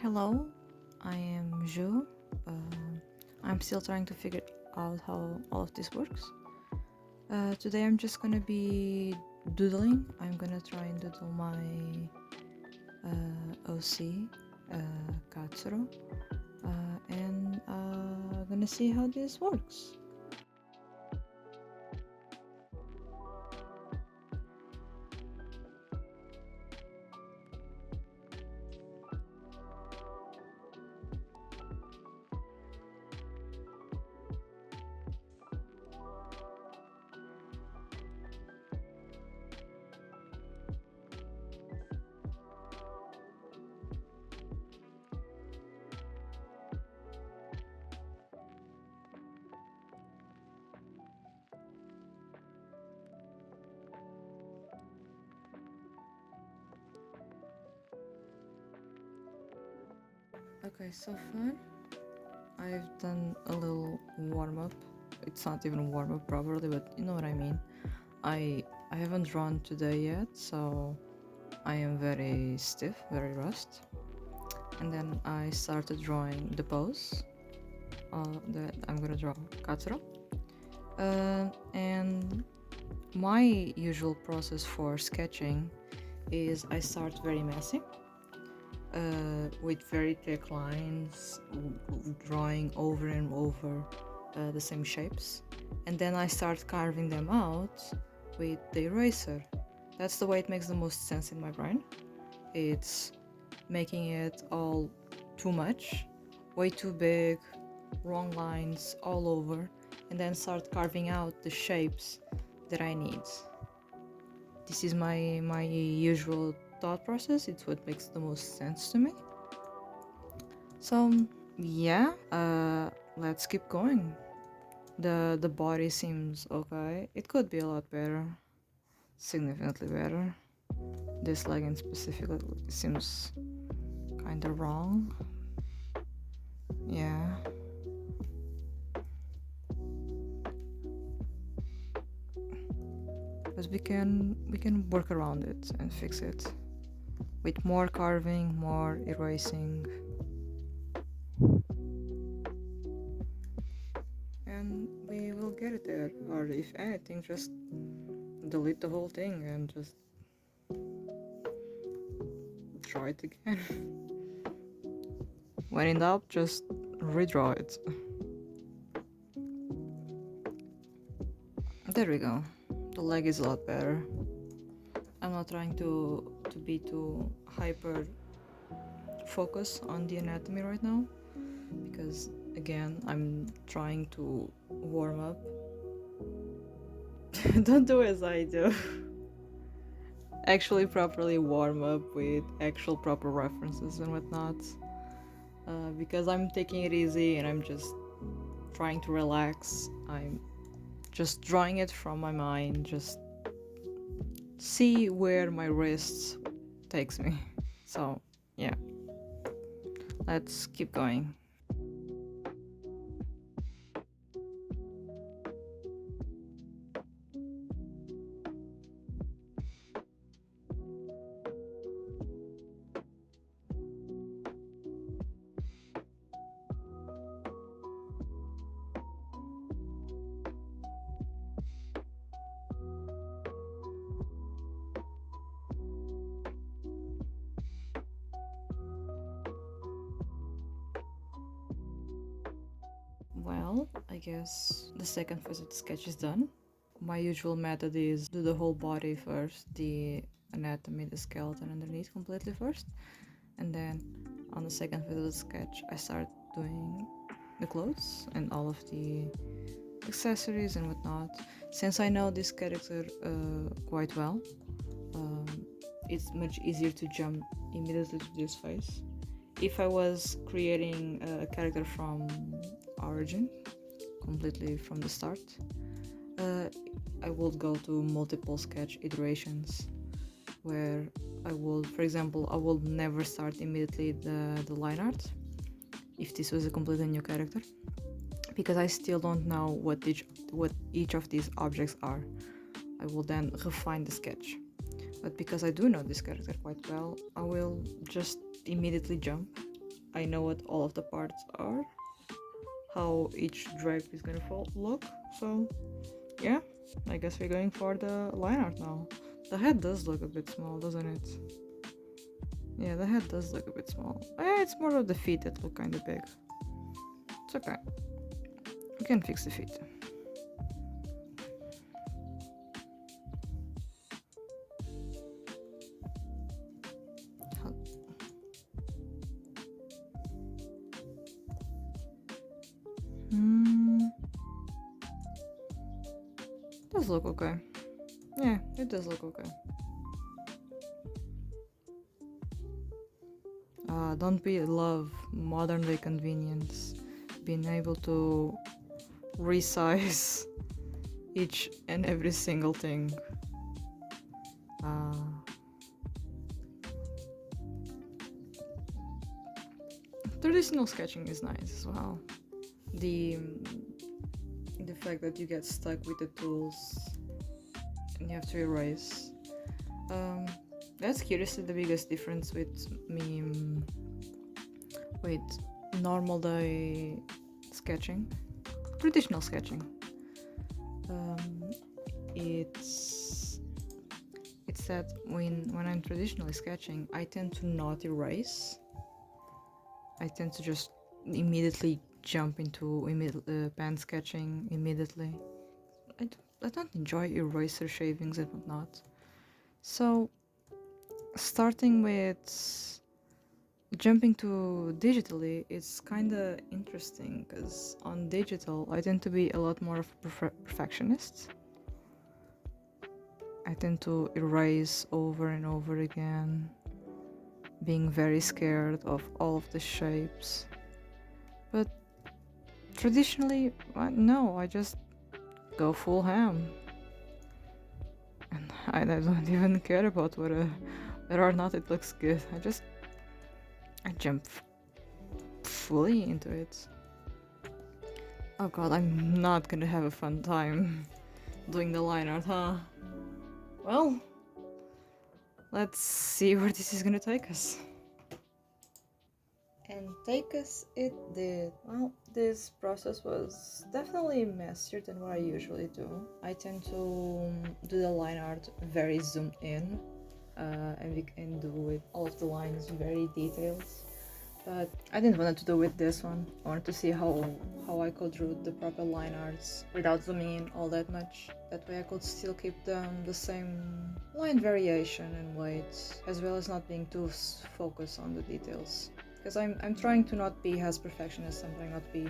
Hello, I am Jo. I'm still trying to figure out how all of this works. Today I'm just gonna be doodling. I'm gonna try and doodle my OC, Katsuro, and gonna see how this works. Okay, so far I've done a little warm-up. It's not even warm-up properly, but you know what I mean. I haven't drawn today yet, so I am very stiff, very rust. And then I started drawing the pose that I'm gonna draw Katsuro. And my usual process for sketching is I start very messy with very thick lines, drawing over and over the same shapes, and then I start carving them out with the eraser. That's the way it makes the most sense in my brain. It's making it all too much, way too big, wrong lines all over, and then start carving out the shapes that I need. This is my usual thought process. It's what makes the most sense to me. So yeah, let's keep going. The body seems okay. It could be a lot better, significantly better. This legging specifically seems kind of wrong. Yeah. But we can work around it and fix it with more carving, more erasing, and we will get it there. Or if anything, just delete the whole thing and just try it again. When in doubt, just redraw it. There we go. The leg is a lot better. I'm not trying to be too hyper focus on the anatomy right now, because again I'm trying to warm up. Don't do as I do. Actually properly warm up with actual proper references and whatnot, because I'm taking it easy and I'm just trying to relax. I'm just drawing it from my mind, just see where my wrists takes me. So yeah, let's keep going. Well, I guess the second phase of the sketch is done. My usual method is do the whole body first, the anatomy, the skeleton underneath completely first, and then on the second phase of the sketch I start doing the clothes and all of the accessories and whatnot. Since I know this character quite well, it's much easier to jump immediately to this phase. If I was creating a character from origin, completely from the start, I would go to multiple sketch iterations where I would, for example, I will never start immediately the line art if this was a completely new character, because I still don't know what each of these objects are. I will then refine the sketch. But because I do know this character quite well, I will just immediately jump I know what all of the parts are, how each drape is gonna look. So yeah, I guess we're going for the line art now. The head does look a bit small, doesn't it? Yeah, the head does look a bit small. It's more of the feet that look kind of big. It's okay. We can fix the feet. Does look okay. Yeah, it does look okay. Don't we love modern day convenience? Being able to resize each and every single thing. Traditional sketching is nice as well. The fact that you get stuck with the tools and you have to erase. That's curiously the biggest difference with me with normal day sketching, traditional sketching. It's that when I'm traditionally sketching, I tend to not erase. I tend to just immediately jump into pen sketching immediately. I don't enjoy eraser shavings and whatnot. So starting with jumping to digitally, it's kind of interesting because on digital I tend to be a lot more of a perfectionist. I tend to erase over and over again, being very scared of all of the shapes. But traditionally, no, I just go full ham. And I don't even care about whether or not it looks good. I jump fully into it. Oh god, I'm not gonna have a fun time doing the line art, huh? Well, let's see where this is gonna take us. And take us it did. Well, this process was definitely messier than what I usually do. I tend to do the line art very zoomed in, and we can do with all of the lines very detailed. But I didn't want to do with this one. I wanted to see how I could draw the proper line arts without zooming in all that much. That way I could still keep the same line variation and weight, as well as not being too focused on the details. Because I'm trying to not be as perfectionist, I'm trying not to be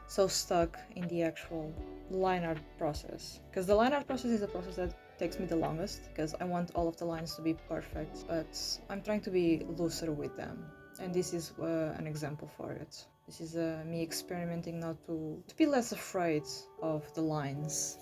so stuck in the actual line art process. Because the line art process is the process that takes me the longest, because I want all of the lines to be perfect, but I'm trying to be looser with them. And this is an example for it. This is me experimenting not to be less afraid of the lines.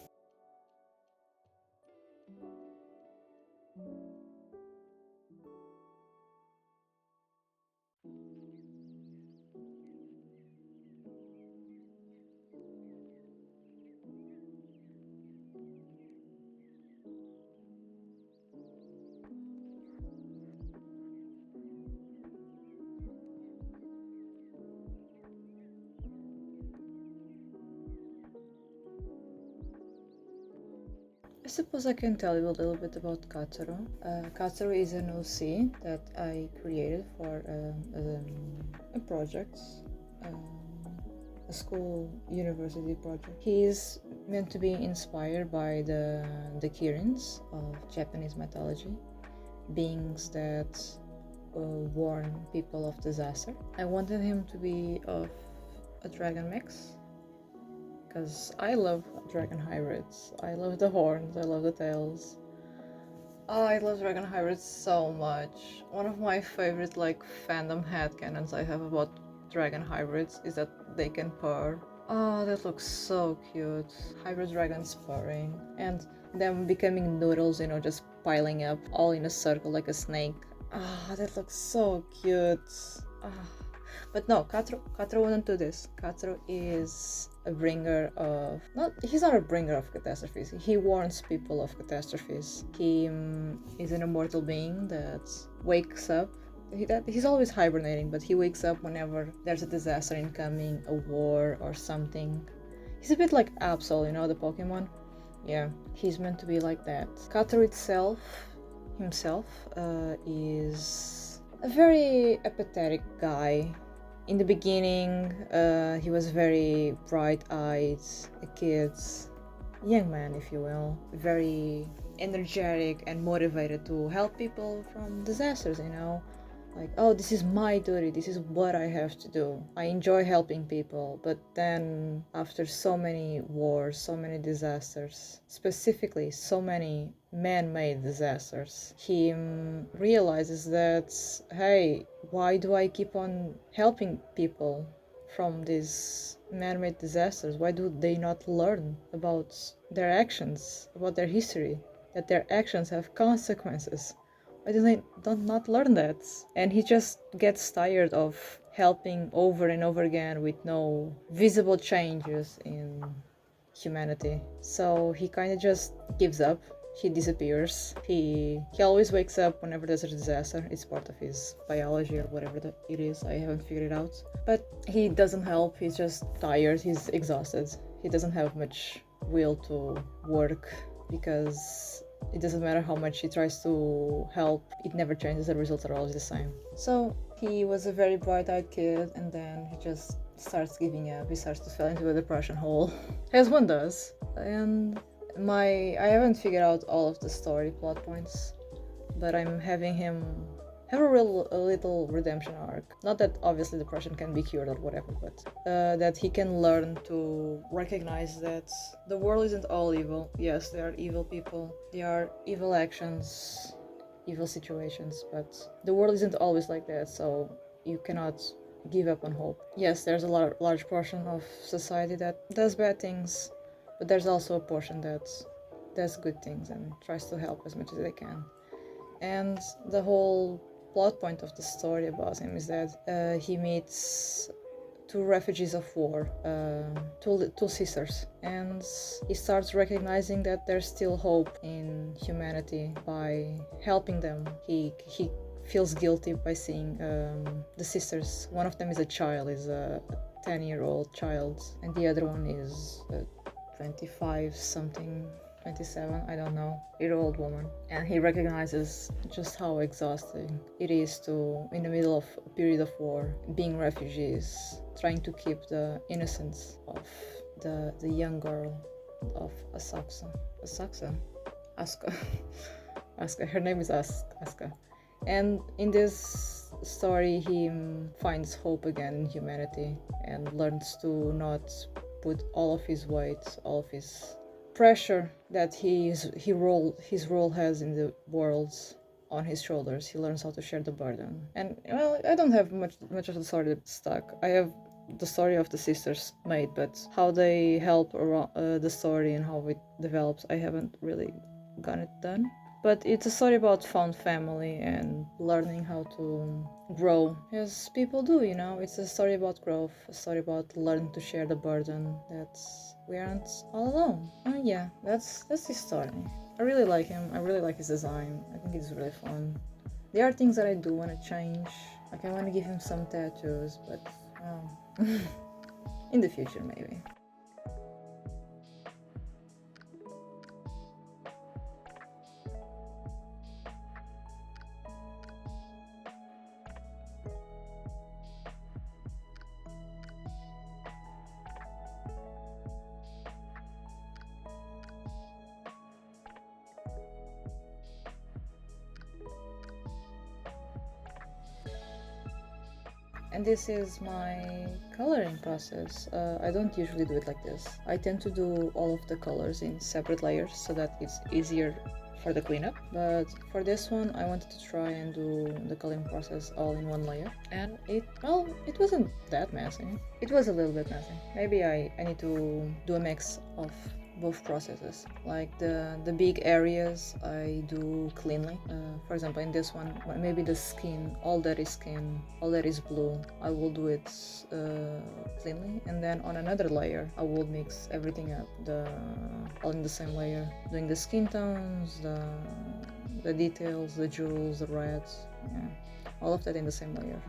I suppose I can tell you a little bit about Katsuro. Katsuro is an OC that I created for a project, a school university project. He is meant to be inspired by the qilins of Japanese mythology, beings that warn people of disaster. I wanted him to be of a dragon mix, because I love dragon hybrids. I love the horns, I love the tails. Oh, I love dragon hybrids so much. One of my favorite fandom headcanons I have about dragon hybrids is that they can purr. Oh, that looks so cute. Hybrid dragons purring. And them becoming noodles, just piling up all in a circle like a snake. Ah, that looks so cute. But no, Katsuro wouldn't do this. Katsuro is a bringer of... he's not a bringer of catastrophes. He warns people of catastrophes. He is an immortal being that wakes up he's always hibernating, but he wakes up whenever there's a disaster incoming, a war or something. He's a bit like Absol, you know, the Pokemon? Yeah, he's meant to be like that. Kato himself, is a very apathetic guy. In the beginning, he was very bright-eyed, a kid, young man, if you will, very energetic and motivated to help people from disasters, you know? Like, oh, this is my duty, this is what I have to do. I enjoy helping people, but then after so many wars, so many disasters, specifically so many man-made disasters, he realizes that, hey, why do I keep on helping people from these man-made disasters? Why do they not learn about their actions, about their history, that their actions have consequences? Why do they not learn that? And he just gets tired of helping over and over again with no visible changes in humanity. So he kind of just gives up. He disappears. He always wakes up whenever there's a disaster. It's part of his biology or whatever it is. I haven't figured it out. But he doesn't help. He's just tired. He's exhausted. He doesn't have much will to work because it doesn't matter how much he tries to help, it never changes, the results are always the same. So he was a very bright-eyed kid, and then he just starts giving up. He starts to fall into a depression hole, as one does. And I haven't figured out all of the story plot points, but I'm having him have a little redemption arc. Not that obviously depression can be cured or whatever, but that he can learn to recognize that the world isn't all evil. Yes, there are evil people, there are evil actions, evil situations, but the world isn't always like that, so you cannot give up on hope. Yes, there's a large portion of society that does bad things, but there's also a portion that does good things and tries to help as much as they can. And the whole plot point of the story about him is that he meets two refugees of war, two sisters, and he starts recognizing that there's still hope in humanity by helping them. He feels guilty by seeing the sisters. One of them is a child, is a 10-year-old child, and the other one is a 25 something, 27, I don't know, year-old woman. And he recognizes just how exhausting it is to, in the middle of a period of war, being refugees, trying to keep the innocence of the young girl of Asuka. Her name is Asuka. And in this story, he finds hope again in humanity and learns to not put all of his weight, all of his pressure that his role has in the world on his shoulders. He learns how to share the burden. And well, I don't have much of the story stuck. I have the story of the sisters made, but how they help around the story and how it develops, I haven't really got it done. But it's a story about found family and learning how to grow, as people do, you know. It's a story about growth, a story about learning to share the burden, that we aren't all alone. Yeah, that's his story. I really like him. I really like his design. I think it's really fun. There are things that I do want to change. Like, I want to give him some tattoos, but in the future maybe. And this is my coloring process. I don't usually do it like this. I tend to do all of the colors in separate layers so that it's easier for the cleanup. But for this one, I wanted to try and do the coloring process all in one layer. And it wasn't that messy. It was a little bit messy. Maybe I need to do a mix of both processes. Like the big areas I do cleanly. For example, in this one, maybe the skin, all that is blue, I will do it cleanly, and then on another layer I will mix everything up, all in the same layer, doing the skin tones, the details, the jewels, the reds. Yeah. all of that in the same layer.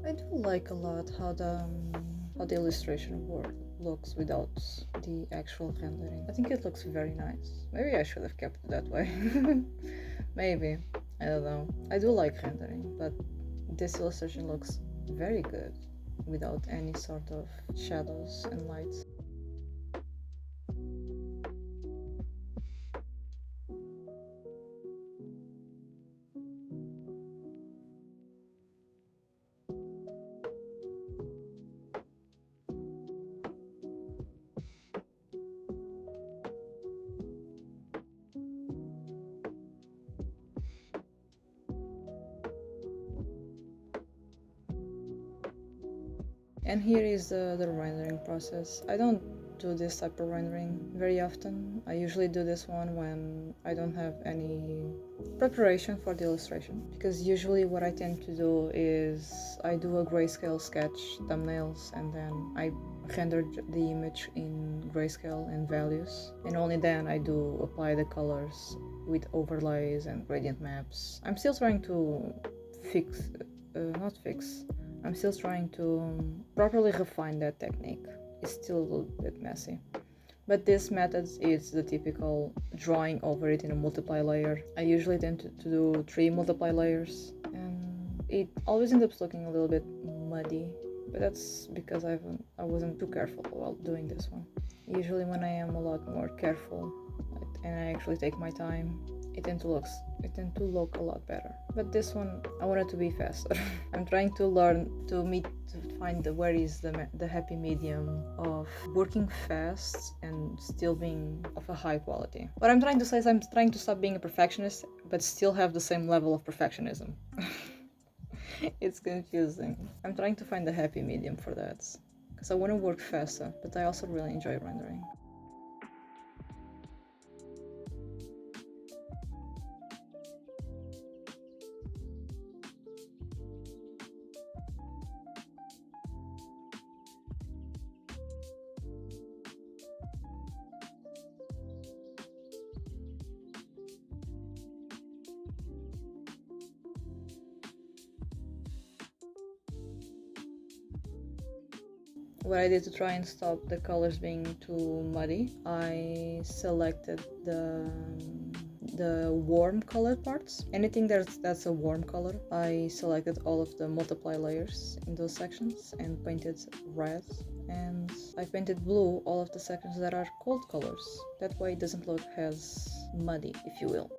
I do like a lot how the illustration work looks without the actual rendering. I think it looks very nice. Maybe I should have kept it that way. Maybe. I don't know. I do like rendering, but this illustration looks very good without any sort of shadows and lights. And here is the rendering process. I don't do this type of rendering very often. I usually do this one when I don't have any preparation for the illustration, because usually what I tend to do is I do a grayscale sketch, thumbnails, and then I render the image in grayscale and values, and only then I do apply the colors with overlays and gradient maps. I'm still trying to I'm still trying to properly refine that technique. It's still a little bit messy. But this method is the typical drawing over it in a multiply layer. I usually tend to do 3 multiply layers, and it always ends up looking a little bit muddy, but that's because I wasn't too careful while doing this one. Usually when I am a lot more careful and I actually take my time, it tend to look a lot better. But this one, I want it to be faster. I'm trying to learn to find where is the happy medium of working fast and still being of a high quality. What I'm trying to say is I'm trying to stop being a perfectionist, but still have the same level of perfectionism. It's confusing. I'm trying to find the happy medium for that, because I want to work faster, but I also really enjoy rendering. what I did to try and stop the colors being too muddy, I selected the warm colored parts. Anything that's a warm color, I selected all of the multiply layers in those sections and painted red, and I painted blue all of the sections that are cold colors. That way it doesn't look as muddy, if you will.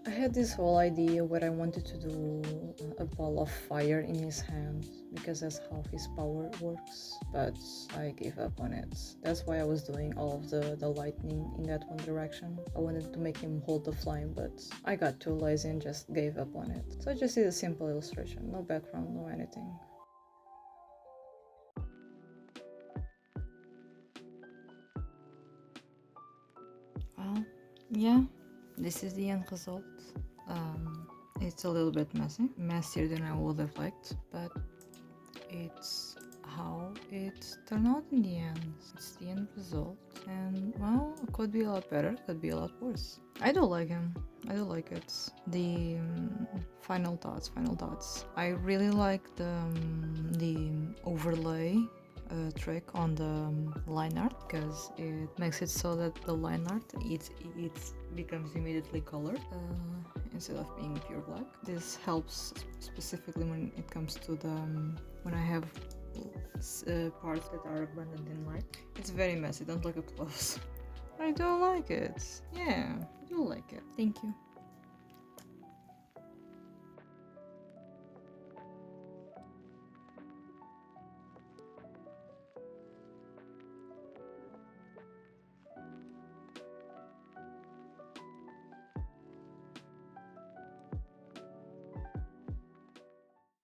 I had this whole idea where I wanted to do a ball of fire in his hand because that's how his power works, but I gave up on it. That's why I was doing all of the lightning in that one direction. I wanted to make him hold the flame, but I got too lazy and just gave up on it. So I just did a simple illustration, no background, no anything. Well, yeah, this is the end result. It's a little bit messy, messier than I would have liked, but it's how it turned out in the end. It's the end result, and well, it could be a lot better, could be a lot worse. I do like him. I do like it. The final thoughts. I really like the overlay trick on the line art, because it makes it so that the line art it becomes immediately colored instead of being pure black. This helps specifically when it comes to the when I have parts that are abundant in light. It's very messy, don't look up close. I do like it. Yeah, I do like it. Thank you.